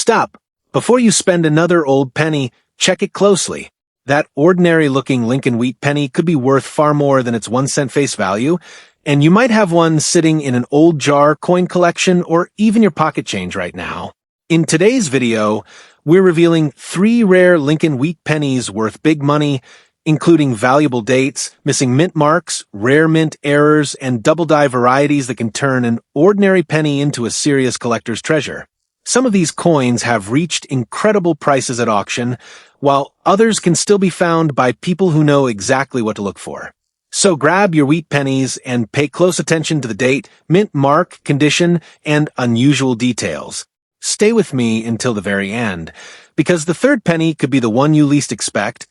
Stop! Before you spend another old penny, check it closely. That ordinary-looking Lincoln Wheat Penny could be worth far more than its 1 cent face value, and you might have one sitting in an old jar, coin collection, or even your pocket change right now. In today's video, we're revealing 3 rare Lincoln Wheat Pennies worth big money, including valuable dates, missing mint marks, rare mint errors, and double-die varieties that can turn an ordinary penny into a serious collector's treasure. Some of these coins have reached incredible prices at auction, while others can still be found by people who know exactly what to look for. So grab your wheat pennies and pay close attention to the date, mint mark, condition, and unusual details. Stay with me until the very end, because the third penny could be the one you least expect,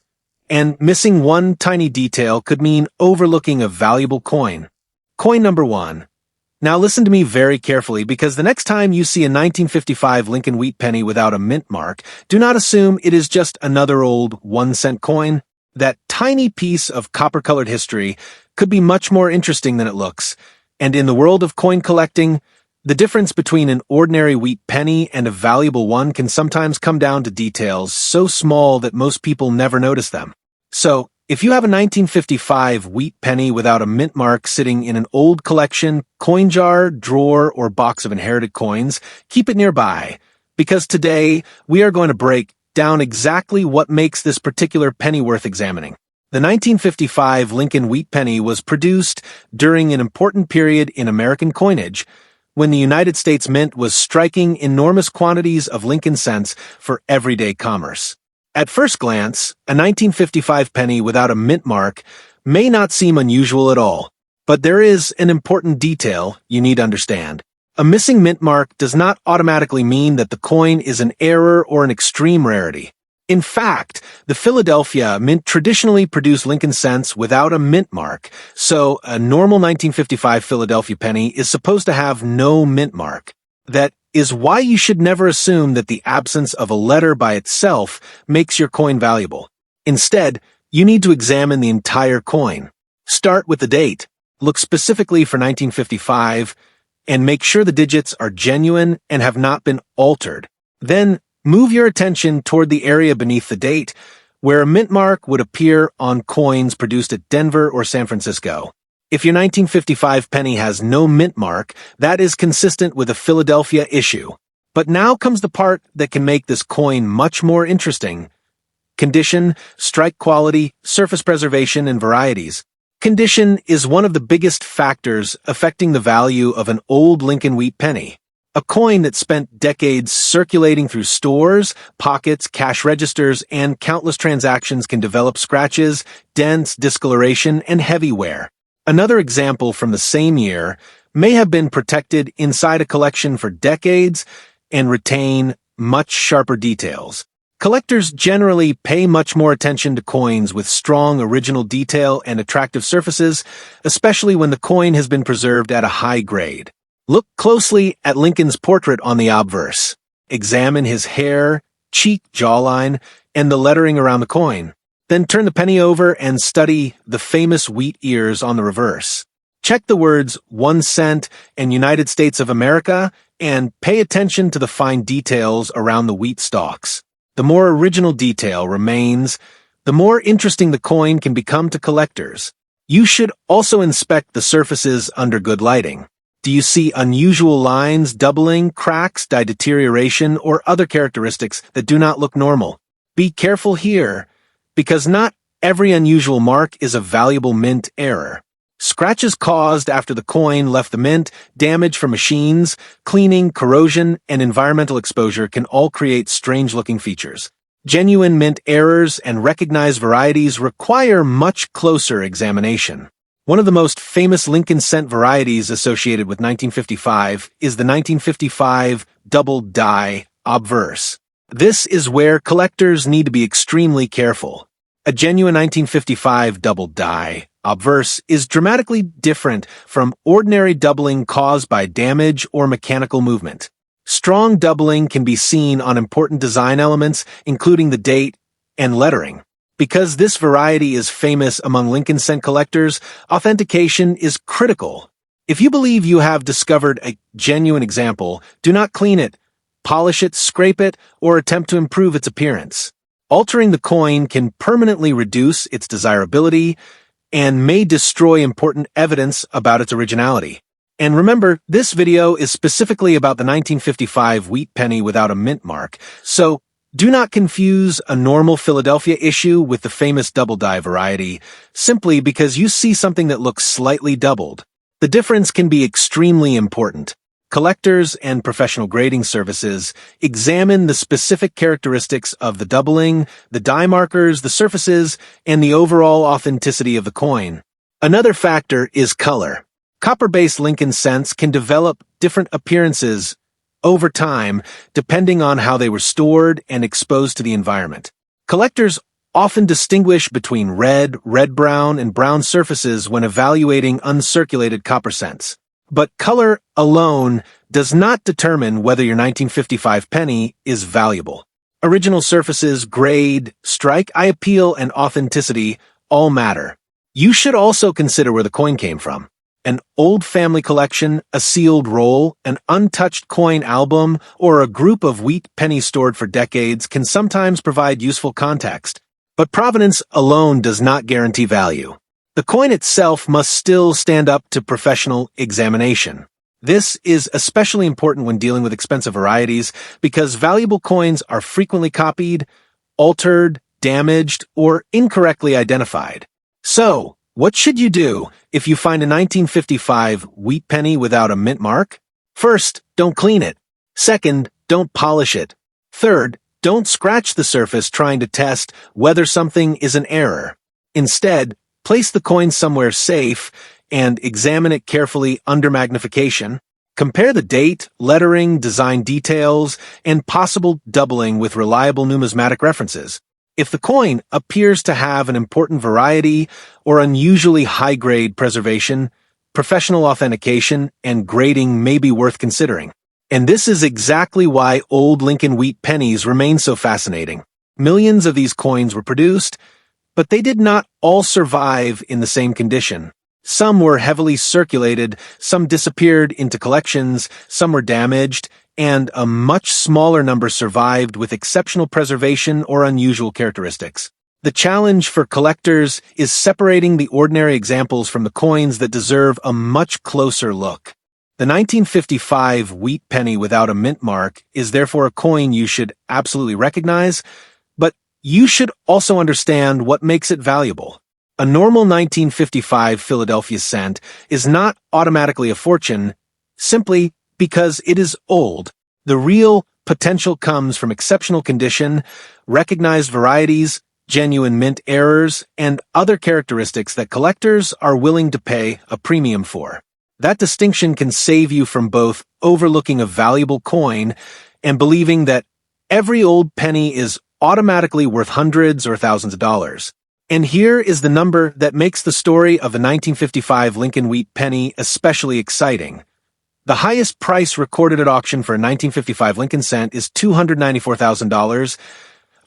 and missing one tiny detail could mean overlooking a valuable coin. Coin number 1. Now listen to me very carefully, because the next time you see a 1955 Lincoln Wheat Penny without a mint mark, do not assume it is just another old 1-cent coin. That tiny piece of copper-colored history could be much more interesting than it looks, and in the world of coin collecting, the difference between an ordinary wheat penny and a valuable one can sometimes come down to details so small that most people never notice them. So, if you have a 1955 wheat penny without a mint mark sitting in an old collection, coin jar, drawer, or box of inherited coins, keep it nearby, because today we are going to break down exactly what makes this particular penny worth examining. The 1955 Lincoln Wheat Penny was produced during an important period in American coinage, when the United States Mint was striking enormous quantities of Lincoln cents for everyday commerce. At first glance, a 1955 penny without a mint mark may not seem unusual at all, but there is an important detail you need to understand. A missing mint mark does not automatically mean that the coin is an error or an extreme rarity. In fact, the Philadelphia Mint traditionally produced Lincoln cents without a mint mark, so a normal 1955 Philadelphia penny is supposed to have no mint mark. That is why you should never assume that the absence of a letter by itself makes your coin valuable. Instead, you need to examine the entire coin. Start with the date. Look specifically for 1955, and make sure the digits are genuine and have not been altered. Then, move your attention toward the area beneath the date, where a mint mark would appear on coins produced at Denver or San Francisco. If your 1955 penny has no mint mark, that is consistent with a Philadelphia issue. But now comes the part that can make this coin much more interesting. Condition, strike quality, surface preservation, and varieties. Condition is one of the biggest factors affecting the value of an old Lincoln Wheat Penny. A coin that spent decades circulating through stores, pockets, cash registers, and countless transactions can develop scratches, dents, discoloration, and heavy wear. Another example from the same year may have been protected inside a collection for decades and retain much sharper details. Collectors generally pay much more attention to coins with strong original detail and attractive surfaces, especially when the coin has been preserved at a high grade. Look closely at Lincoln's portrait on the obverse. Examine his hair, cheek, jawline, and the lettering around the coin. Then turn the penny over and study the famous wheat ears on the reverse. Check the words 1 cent and United States of America, and pay attention to the fine details around the wheat stalks. The more original detail remains, the more interesting the coin can become to collectors. You should also inspect the surfaces under good lighting. Do you see unusual lines, doubling, cracks, dye deterioration, or other characteristics that do not look normal? Be careful here, because not every unusual mark is a valuable mint error. Scratches caused after the coin left the mint, damage from machines, cleaning, corrosion, and environmental exposure can all create strange-looking features. Genuine mint errors and recognized varieties require much closer examination. One of the most famous Lincoln cent varieties associated with 1955 is the 1955 double die obverse. This is where collectors need to be extremely careful. A genuine 1955 double die obverse is dramatically different from ordinary doubling caused by damage or mechanical movement. Strong doubling can be seen on important design elements, including the date and lettering. Because this variety is famous among Lincoln cent collectors, authentication is critical. If you believe you have discovered a genuine example, do not clean it, polish it, scrape it, or attempt to improve its appearance. Altering the coin can permanently reduce its desirability and may destroy important evidence about its originality. And remember, this video is specifically about the 1955 wheat penny without a mint mark, so do not confuse a normal Philadelphia issue with the famous double die variety, simply because you see something that looks slightly doubled. The difference can be extremely important. Collectors and professional grading services examine the specific characteristics of the doubling, the die markers, the surfaces, and the overall authenticity of the coin. Another factor is color. Copper-based Lincoln cents can develop different appearances over time, depending on how they were stored and exposed to the environment. Collectors often distinguish between red-brown, and brown surfaces when evaluating uncirculated copper cents. But color alone does not determine whether your 1955 penny is valuable. Original surfaces, grade, strike eye appeal, and authenticity all matter. You should also consider where the coin came from. An old family collection, a sealed roll, an untouched coin album, or a group of wheat pennies stored for decades can sometimes provide useful context. But provenance alone does not guarantee value. The coin itself must still stand up to professional examination. This is especially important when dealing with expensive varieties because valuable coins are frequently copied, altered, damaged, or incorrectly identified. So, what should you do if you find a 1955 wheat penny without a mint mark? First, don't clean it. Second, don't polish it. Third, don't scratch the surface trying to test whether something is an error. Instead, place the coin somewhere safe and examine it carefully under magnification. Compare the date, lettering, design details, and possible doubling with reliable numismatic references. If the coin appears to have an important variety or unusually high-grade preservation, professional authentication and grading may be worth considering. And this is exactly why old Lincoln Wheat pennies remain so fascinating. Millions of these coins were produced, but they did not all survive in the same condition. Some were heavily circulated, some disappeared into collections, some were damaged, and a much smaller number survived with exceptional preservation or unusual characteristics. The challenge for collectors is separating the ordinary examples from the coins that deserve a much closer look. The 1955 wheat penny without a mint mark is therefore a coin you should absolutely recognize, but you should also understand what makes it valuable. A normal 1955 Philadelphia cent is not automatically a fortune, simply because it is old. The real potential comes from exceptional condition, recognized varieties, genuine mint errors, and other characteristics that collectors are willing to pay a premium for. That distinction can save you from both overlooking a valuable coin and believing that every old penny is automatically worth hundreds or thousands of dollars. And here is the number that makes the story of the 1955 Lincoln Wheat penny especially exciting. The highest price recorded at auction for a 1955 Lincoln cent is $294,000,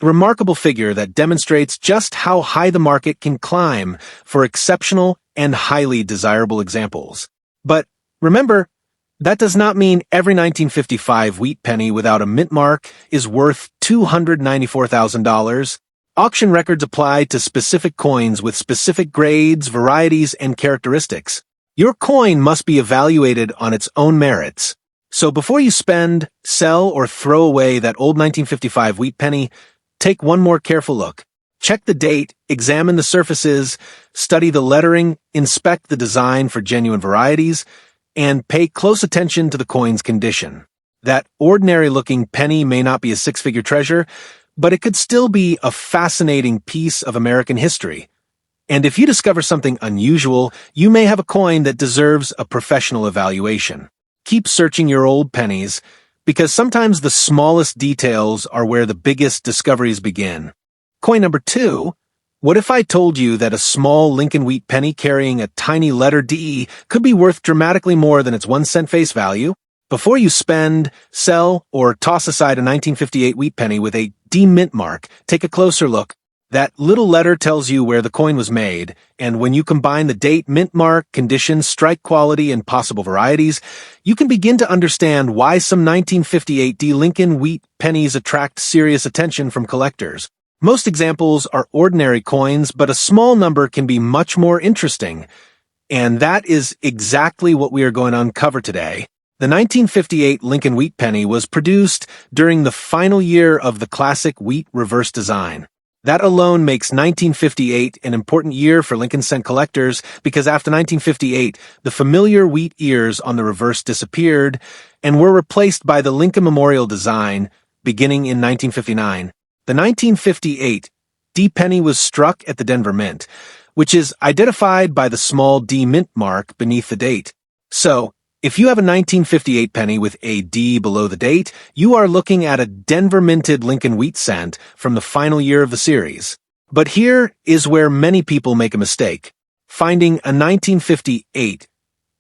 a remarkable figure that demonstrates just how high the market can climb for exceptional and highly desirable examples. But remember, that does not mean every 1955 wheat penny without a mint mark is worth $294,000. Auction records apply to specific coins with specific grades, varieties, and characteristics. Your coin must be evaluated on its own merits. So before you spend, sell, or throw away that old 1955 wheat penny, take one more careful look. Check the date, examine the surfaces, study the lettering, inspect the design for genuine varieties, and pay close attention to the coin's condition. That ordinary-looking penny may not be a six-figure treasure, but it could still be a fascinating piece of American history. And if you discover something unusual, you may have a coin that deserves a professional evaluation. Keep searching your old pennies, because sometimes the smallest details are where the biggest discoveries begin. Coin number 2. What if I told you that a small Lincoln Wheat penny carrying a tiny letter D could be worth dramatically more than its 1 cent face value? Before you spend, sell, or toss aside a 1958 wheat penny with a D mint mark, take a closer look. That little letter tells you where the coin was made, and when you combine the date, mint mark, condition, strike quality, and possible varieties, you can begin to understand why some 1958 Lincoln Wheat pennies attract serious attention from collectors. Most examples are ordinary coins, but a small number can be much more interesting. And that is exactly what we are going to uncover today. The 1958 Lincoln Wheat penny was produced during the final year of the classic wheat reverse design. That alone makes 1958 an important year for Lincoln cent collectors because after 1958, the familiar wheat ears on the reverse disappeared and were replaced by the Lincoln Memorial design beginning in 1959. The 1958 D penny was struck at the Denver Mint, which is identified by the small D mint mark beneath the date. So, if you have a 1958 penny with a D below the date, you are looking at a Denver-minted Lincoln Wheat cent from the final year of the series. But here is where many people make a mistake. Finding a 1958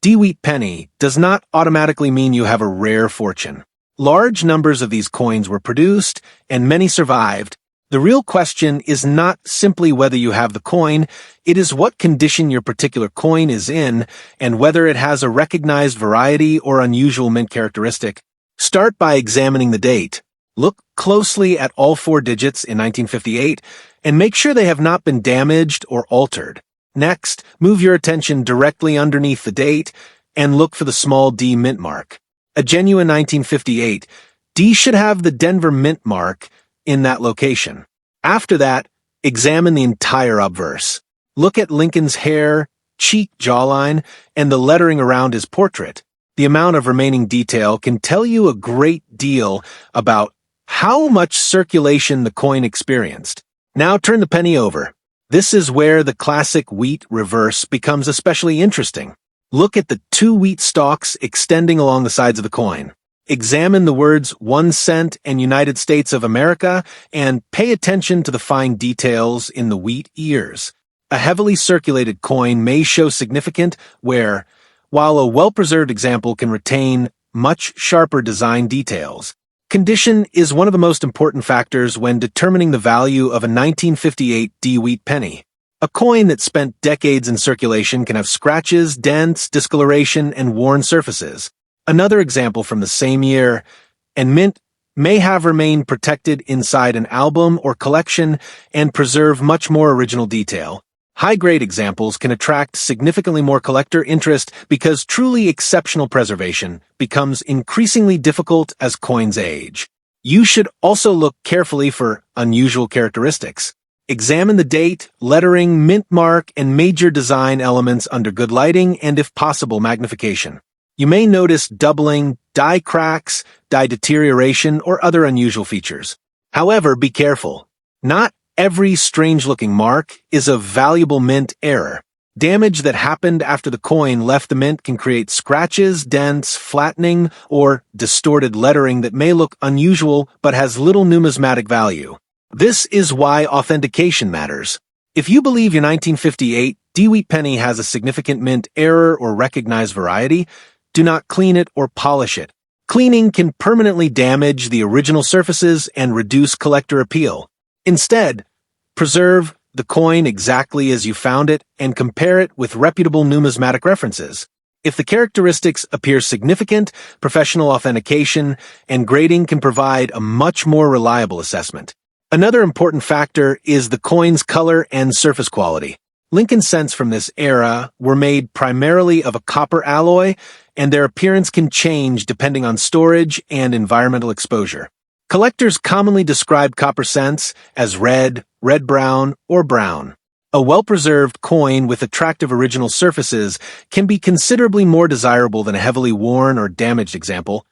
D Wheat penny does not automatically mean you have a rare fortune. Large numbers of these coins were produced, and many survived. The real question is not simply whether you have the coin, it is what condition your particular coin is in and whether it has a recognized variety or unusual mint characteristic. Start by examining the date. Look closely at all 4 digits in 1958 and make sure they have not been damaged or altered. Next, move your attention directly underneath the date and look for the small D mint mark. A genuine 1958, D should have the Denver mint mark in that location. After that, examine the entire obverse. Look at Lincoln's hair, cheek jawline, and the lettering around his portrait. The amount of remaining detail can tell you a great deal about how much circulation the coin experienced. Now turn the penny over. This is where the classic wheat reverse becomes especially interesting. Look at the 2 wheat stalks extending along the sides of the coin. Examine the words 1 cent and United States of America and pay attention to the fine details in the wheat ears. A heavily circulated coin may show significant where, while a well-preserved example can retain much sharper design details. Condition is one of the most important factors when determining the value of a 1958 D Wheat penny. A coin that spent decades in circulation can have scratches, dents, discoloration, and worn surfaces. Another example from the same year, and mint may have remained protected inside an album or collection and preserve much more original detail. High-grade examples can attract significantly more collector interest because truly exceptional preservation becomes increasingly difficult as coins age. You should also look carefully for unusual characteristics. Examine the date, lettering, mint mark, and major design elements under good lighting and, if possible, magnification. You may notice doubling, die cracks, die deterioration, or other unusual features. However, be careful. Not every strange-looking mark is a valuable mint error. Damage that happened after the coin left the mint can create scratches, dents, flattening, or distorted lettering that may look unusual but has little numismatic value. This is why authentication matters. If you believe your 1958 D Wheat penny has a significant mint error or recognized variety, do not clean it or polish it. Cleaning can permanently damage the original surfaces and reduce collector appeal. Instead, preserve the coin exactly as you found it and compare it with reputable numismatic references. If the characteristics appear significant, professional authentication and grading can provide a much more reliable assessment. Another important factor is the coin's color and surface quality. Lincoln cents from this era were made primarily of a copper alloy, and their appearance can change depending on storage and environmental exposure. Collectors commonly describe copper cents as red, red-brown, or brown. A well-preserved coin with attractive original surfaces can be considerably more desirable than a heavily worn or damaged example,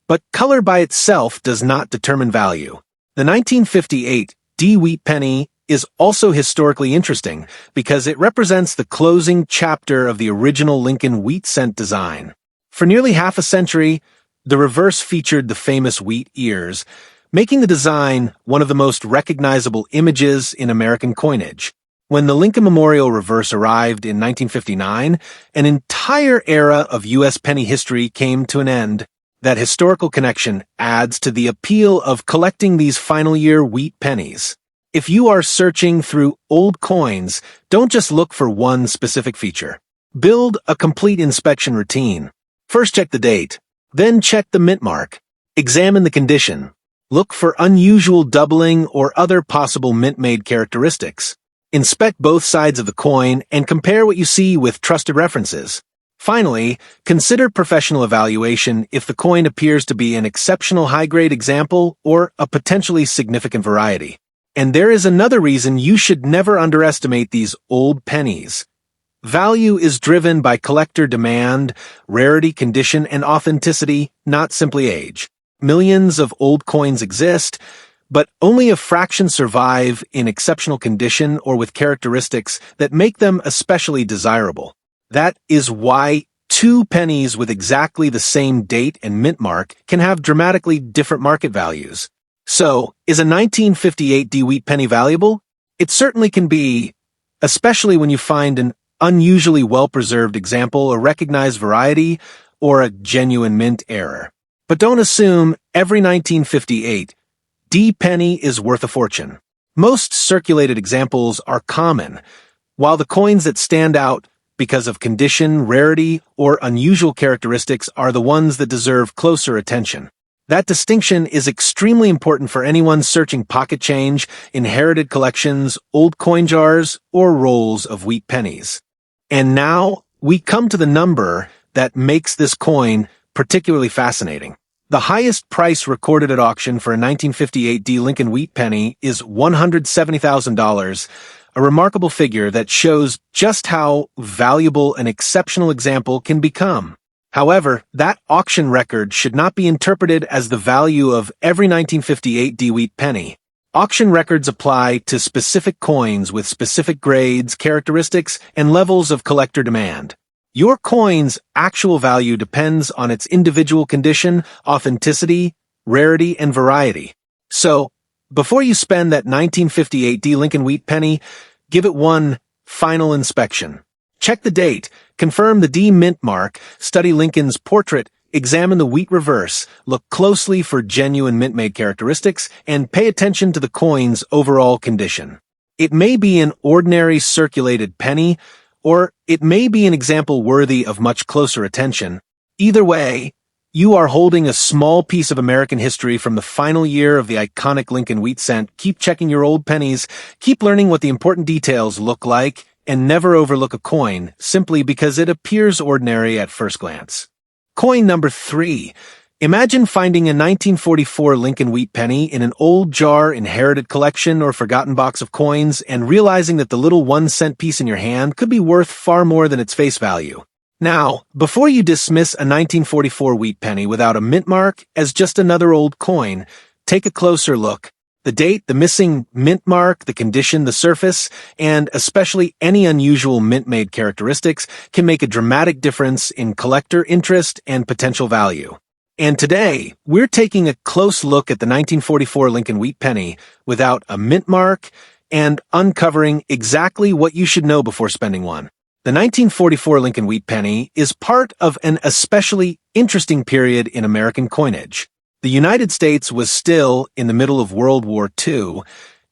but color by itself does not determine value. The 1958 D Wheat penny is also historically interesting because it represents the closing chapter of the original Lincoln Wheat cent design. For nearly half a century, the reverse featured the famous wheat ears, making the design one of the most recognizable images in American coinage. When the Lincoln Memorial reverse arrived in 1959, an entire era of U.S. penny history came to an end. That historical connection adds to the appeal of collecting these final-year wheat pennies. If you are searching through old coins, don't just look for one specific feature. Build a complete inspection routine. First check the date, then check the mint mark. Examine the condition. Look for unusual doubling or other possible mint-made characteristics. Inspect both sides of the coin and compare what you see with trusted references. Finally, consider professional evaluation if the coin appears to be an exceptional high-grade example or a potentially significant variety. And there is another reason you should never underestimate these old pennies. Value is driven by collector demand, rarity, condition, and authenticity, not simply age. Millions of old coins exist, but only a fraction survive in exceptional condition or with characteristics that make them especially desirable. That is why two pennies with exactly the same date and mint mark can have dramatically different market values. So, is a 1958 D wheat penny valuable? It certainly can be, especially when you find an unusually well-preserved example, a recognized variety, or a genuine mint error. But don't assume every 1958 D penny is worth a fortune. Most circulated examples are common, while the coins that stand out because of condition, rarity, or unusual characteristics are the ones that deserve closer attention. That distinction is extremely important for anyone searching pocket change, inherited collections, old coin jars, or rolls of wheat pennies. And now, we come to the number that makes this coin particularly fascinating. The highest price recorded at auction for a 1958 D Lincoln Wheat Penny is $170,000, a remarkable figure that shows just how valuable an exceptional example can become. However, that auction record should not be interpreted as the value of every 1958 D wheat penny. Auction records apply to specific coins with specific grades, characteristics, and levels of collector demand. Your coin's actual value depends on its individual condition, authenticity, rarity, and variety. So, before you spend that 1958 D Lincoln Wheat Penny, give it one final inspection. Check the date, confirm the D mint mark, study Lincoln's portrait, examine the wheat reverse, look closely for genuine mint-made characteristics, and pay attention to the coin's overall condition. It may be an ordinary circulated penny, or it may be an example worthy of much closer attention. Either way, you are holding a small piece of American history from the final year of the iconic Lincoln wheat cent. Keep checking your old pennies, keep learning what the important details look like, and never overlook a coin simply because it appears ordinary at first glance. Coin number 3. Imagine finding a 1944 Lincoln Wheat Penny in an old jar, inherited collection, or forgotten box of coins and realizing that the little 1-cent piece in your hand could be worth far more than its face value. Now, before you dismiss a 1944 wheat penny without a mint mark as just another old coin, take a closer look. The date, the missing mint mark, the condition, the surface, and especially any unusual mint-made characteristics can make a dramatic difference in collector interest and potential value. And today, we're taking a close look at the 1944 Lincoln Wheat Penny without a mint mark and uncovering exactly what you should know before spending one. The 1944 Lincoln Wheat Penny is part of an especially interesting period in American coinage. The United States was still in the middle of World War II,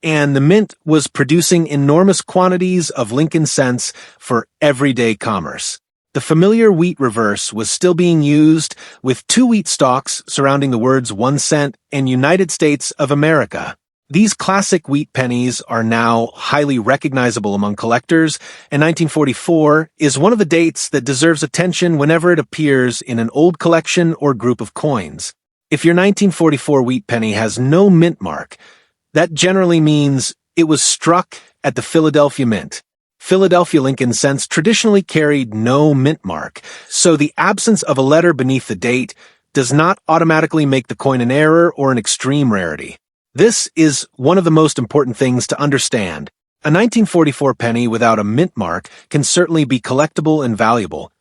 and the mint was producing enormous quantities of Lincoln cents for everyday commerce. The familiar wheat reverse was still being used, with 2 wheat stalks surrounding the words 1 cent and United States of America. These classic wheat pennies are now highly recognizable among collectors, and 1944 is one of the dates that deserves attention whenever it appears in an old collection or group of coins. If your 1944 wheat penny has no mint mark, that generally means it was struck at the Philadelphia Mint. Philadelphia Lincoln cents traditionally carried no mint mark, so the absence of a letter beneath the date does not automatically make the coin an error or an extreme rarity. This is one of the most important things to understand. A 1944 penny without a mint mark can certainly be collectible and valuable,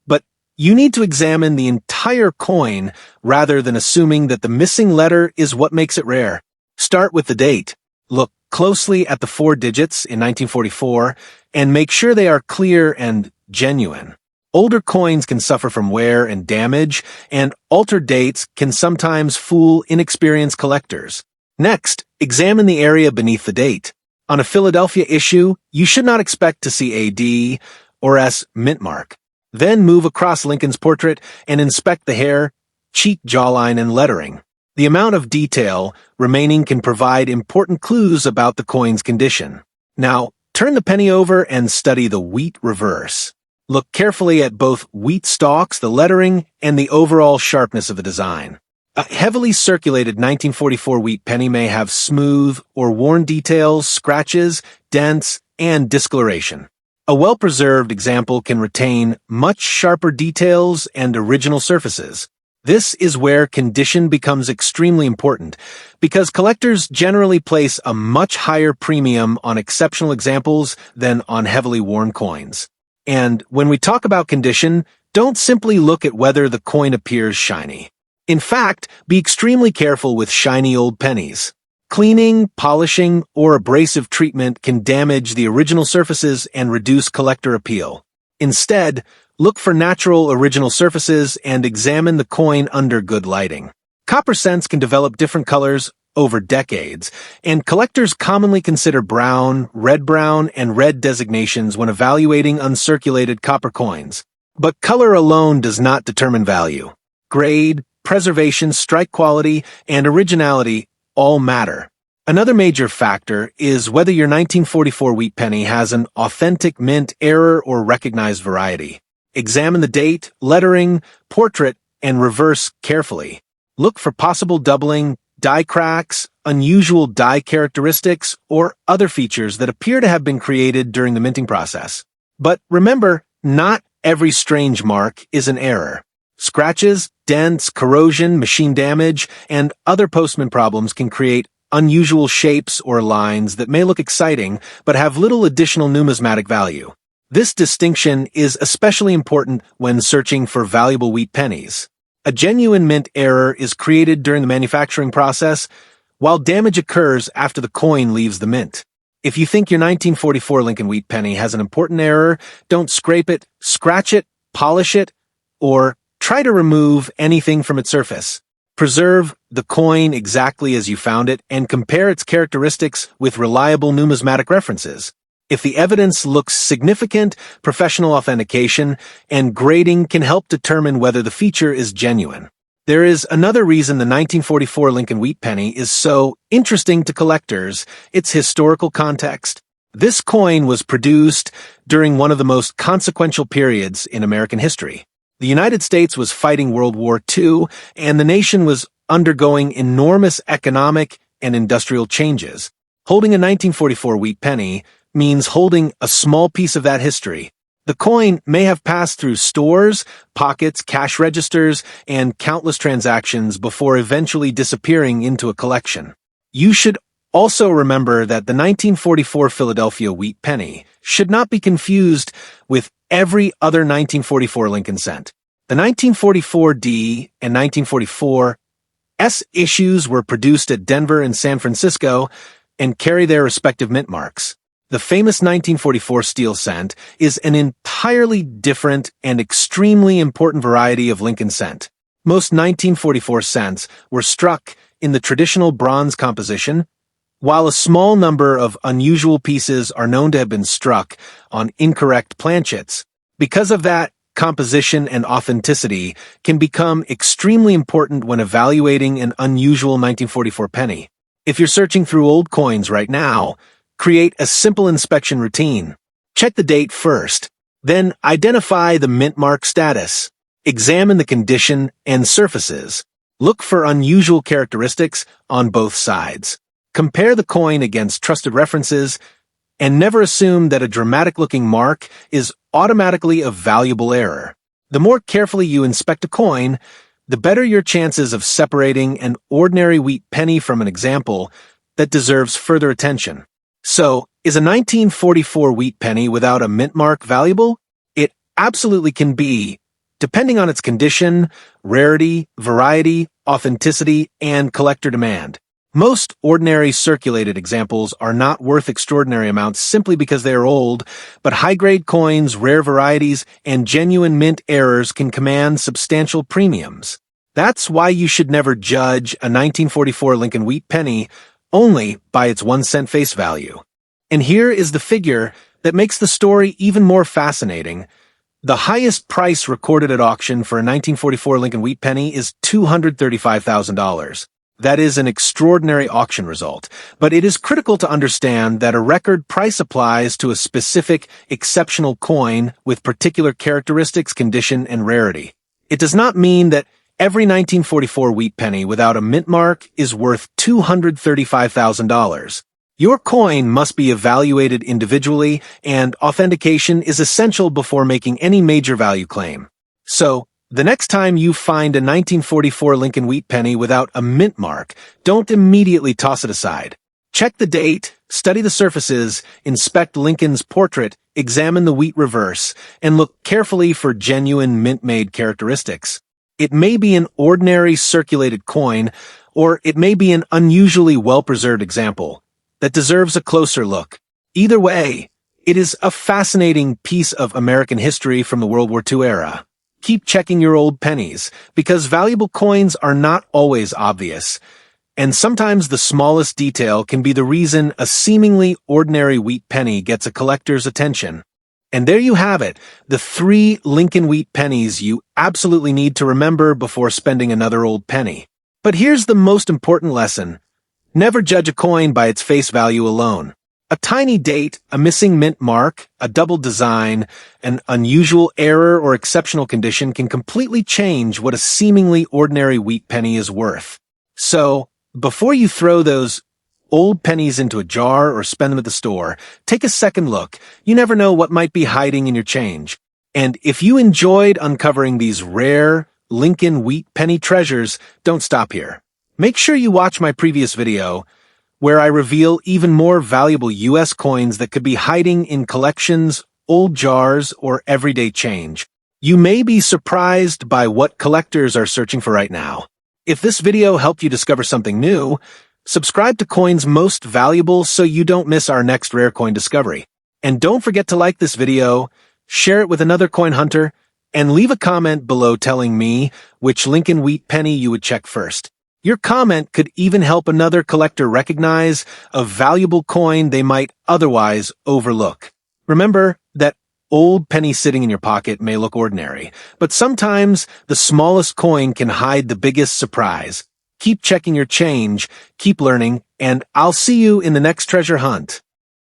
but you need to examine the entire coin rather than assuming that the missing letter is what makes it rare. Start with the date. Look closely at the 4 digits in 1944 and make sure they are clear and genuine. Older coins can suffer from wear and damage, and altered dates can sometimes fool inexperienced collectors. Next, examine the area beneath the date. On a Philadelphia issue, you should not expect to see a D or S mint mark. Then move across Lincoln's portrait and inspect the hair, cheek jawline, and lettering. The amount of detail remaining can provide important clues about the coin's condition. Now, turn the penny over and study the wheat reverse. Look carefully at both wheat stalks, the lettering, and the overall sharpness of the design. A heavily circulated 1944 wheat penny may have smooth or worn details, scratches, dents, and discoloration. A well-preserved example can retain much sharper details and original surfaces. This is where condition becomes extremely important, because collectors generally place a much higher premium on exceptional examples than on heavily worn coins. And when we talk about condition, don't simply look at whether the coin appears shiny. In fact, be extremely careful with shiny old pennies. Cleaning, polishing, or abrasive treatment can damage the original surfaces and reduce collector appeal. Instead, look for natural original surfaces and examine the coin under good lighting. Copper cents can develop different colors over decades, and collectors commonly consider brown, and red designations when evaluating uncirculated copper coins. But color alone does not determine value. Grade, preservation, strike quality, and originality all matter. Another major factor is whether your 1944 wheat penny has an authentic mint, error, or recognized variety. Examine the date, lettering, portrait, and reverse carefully. Look for possible doubling, die cracks, unusual die characteristics, or other features that appear to have been created during the minting process. But remember, not every strange mark is an error. Scratches, dents, corrosion, machine damage, and other postman problems can create unusual shapes or lines that may look exciting but have little additional numismatic value. This distinction is especially important when searching for valuable wheat pennies. A genuine mint error is created during the manufacturing process, while damage occurs after the coin leaves the mint. If you think your 1944 Lincoln Wheat Penny has an important error, don't scrape it, scratch it, polish it, or try to remove anything from its surface. Preserve the coin exactly as you found it and compare its characteristics with reliable numismatic references. If the evidence looks significant, professional authentication and grading can help determine whether the feature is genuine. There is another reason the 1944 Lincoln Wheat Penny is so interesting to collectors: its historical context. This coin was produced during one of the most consequential periods in American history. The United States was fighting World War II, and the nation was undergoing enormous economic and industrial changes. Holding a 1944 wheat penny means holding a small piece of that history. The coin may have passed through stores, pockets, cash registers, and countless transactions before eventually disappearing into a collection. You should also remember that the 1944 Philadelphia wheat penny should not be confused with every other 1944 Lincoln cent. The 1944 D and 1944 S issues were produced at Denver and San Francisco and carry their respective mint marks. The famous 1944 steel cent is an entirely different and extremely important variety of Lincoln cent. Most 1944 cents were struck in the traditional bronze composition, while a small number of unusual pieces are known to have been struck on incorrect planchets. Because of that, composition and authenticity can become extremely important when evaluating an unusual 1944 penny. If you're searching through old coins right now, create a simple inspection routine. Check the date first, then identify the mint mark status. Examine the condition and surfaces. Look for unusual characteristics on both sides. Compare the coin against trusted references, and never assume that a dramatic-looking mark is automatically a valuable error. The more carefully you inspect a coin, the better your chances of separating an ordinary wheat penny from an example that deserves further attention. So, is a 1944 wheat penny without a mint mark valuable? It absolutely can be, depending on its condition, rarity, variety, authenticity, and collector demand. Most ordinary circulated examples are not worth extraordinary amounts simply because they are old, but high-grade coins, rare varieties, and genuine mint errors can command substantial premiums. That's why you should never judge a 1944 Lincoln Wheat Penny only by its 1 cent face value. And here is the figure that makes the story even more fascinating. The highest price recorded at auction for a 1944 Lincoln Wheat Penny is $235,000. That is an extraordinary auction result, but it is critical to understand that a record price applies to a specific, exceptional coin with particular characteristics, condition, and rarity. It does not mean that every 1944 wheat penny without a mint mark is worth $235,000. Your coin must be evaluated individually, and authentication is essential before making any major value claim. So, the next time you find a 1944 Lincoln Wheat Penny without a mint mark, don't immediately toss it aside. Check the date, study the surfaces, inspect Lincoln's portrait, examine the wheat reverse, and look carefully for genuine mint-made characteristics. It may be an ordinary circulated coin, or it may be an unusually well-preserved example that deserves a closer look. Either way, it is a fascinating piece of American history from the World War II era. Keep checking your old pennies, because valuable coins are not always obvious, and sometimes the smallest detail can be the reason a seemingly ordinary wheat penny gets a collector's attention. And there you have it, the 3 Lincoln Wheat Pennies you absolutely need to remember before spending another old penny. But here's the most important lesson. Never judge a coin by its face value alone. A tiny date, a missing mint mark, a double design, an unusual error or exceptional condition can completely change what a seemingly ordinary wheat penny is worth. So, before you throw those old pennies into a jar or spend them at the store, take a second look. You never know what might be hiding in your change. And if you enjoyed uncovering these rare Lincoln Wheat Penny treasures, don't stop here. Make sure you watch my previous video, where I reveal even more valuable US coins that could be hiding in collections, old jars, or everyday change. You may be surprised by what collectors are searching for right now. If this video helped you discover something new, subscribe to Coins Most Valuable so you don't miss our next rare coin discovery. And don't forget to like this video, share it with another coin hunter, and leave a comment below telling me which Lincoln Wheat Penny you would check first. Your comment could even help another collector recognize a valuable coin they might otherwise overlook. Remember that old penny sitting in your pocket may look ordinary, but sometimes the smallest coin can hide the biggest surprise. Keep checking your change, keep learning, and I'll see you in the next treasure hunt.